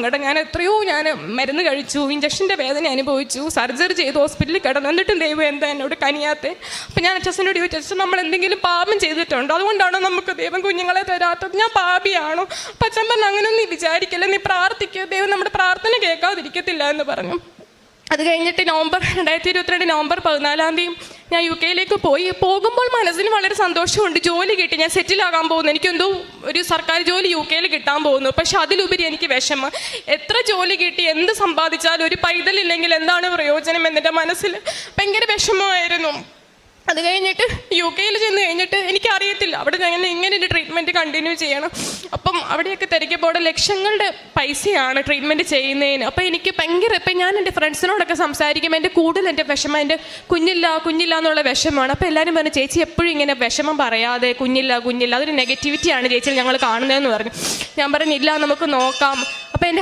കേട്ടോ, ഞാൻ മരുന്ന് കഴിച്ചു, ഇഞ്ചക്ഷൻ്റെ വേദന അനുഭവിച്ചു, സർജറി ചെയ്തു, ഹോസ്പിറ്റലിൽ കിടന്നു, എന്നിട്ടും ദൈവം എന്താ എന്നോട് കനിയാത്തെ? അപ്പം ഞാൻ അച്ഛനോട് ചോദിച്ചു, അച്ഛൻ നമ്മൾ എന്തെങ്കിലും പാപം ചെയ്തിട്ടുണ്ടോ? അതുകൊണ്ടാണോ നമുക്ക് ദൈവം കുഞ്ഞുങ്ങളെ തരാത്തത്? ഞാൻ പാപിയാണോ? അപ്പം അച്ഛൻ പറഞ്ഞു, അങ്ങനെയൊന്നും വിചാരിക്കില്ല, നീ പ്രാർത്ഥിക്കുക, ദൈവം നമ്മുടെ പ്രാർത്ഥന കേൾക്കാതിരിക്കത്തില്ല എന്ന് പറഞ്ഞു. അത് കഴിഞ്ഞിട്ട് 2022 നവംബർ 14 ഞാൻ UK പോകുമ്പോൾ മനസ്സിന് വളരെ സന്തോഷമുണ്ട്. ജോലി കിട്ടി, ഞാൻ സെറ്റിലാകാൻ പോകുന്നു, എനിക്കെന്തോ ഒരു സർക്കാർ ജോലി UK കിട്ടാൻ പോകുന്നു. പക്ഷെ അതിലുപരി എനിക്ക് വിഷമം. എത്ര ജോലി കിട്ടി, എന്ത് സമ്പാദിച്ചാലും ഒരു പൈതലില്ലെങ്കിൽ എന്താണ് പ്രയോജനം എന്നെൻ്റെ മനസ്സിൽ ഭയങ്കര വിഷമമായിരുന്നു. അത് കഴിഞ്ഞിട്ട് UK ചെന്ന് കഴിഞ്ഞിട്ട് എനിക്കറിയത്തില്ല അവിടെ ഞാൻ ഇങ്ങനെ ഒരു ട്രീറ്റ്മെൻറ്റ് കണ്ടിന്യൂ ചെയ്യണം. അപ്പം അവിടെയൊക്കെ തിരക്കിയപ്പോൾ ലക്ഷങ്ങളുടെ പൈസയാണ് ട്രീറ്റ്മെൻറ്റ് ചെയ്യുന്നതിന്. അപ്പോൾ എനിക്ക് ഭയങ്കര, ഇപ്പം ഞാൻ എൻ്റെ ഫ്രണ്ട്സിനോടൊക്കെ സംസാരിക്കുമ്പോൾ എൻ്റെ കൂടുതൽ എൻ്റെ വിഷമം എൻ്റെ കുഞ്ഞില്ല എന്നുള്ള വിഷമമാണ്. അപ്പോൾ എല്ലാവരും പറഞ്ഞു, ചേച്ചി എപ്പോഴും ഇങ്ങനെ വിഷമം പറയാതെ കുഞ്ഞില്ല അതൊരു നെഗറ്റിവിറ്റിയാണ് ചേച്ചി ഞങ്ങൾ കാണുന്നതെന്ന് പറഞ്ഞു. ഞാൻ പറഞ്ഞില്ല, നമുക്ക് നോക്കാം.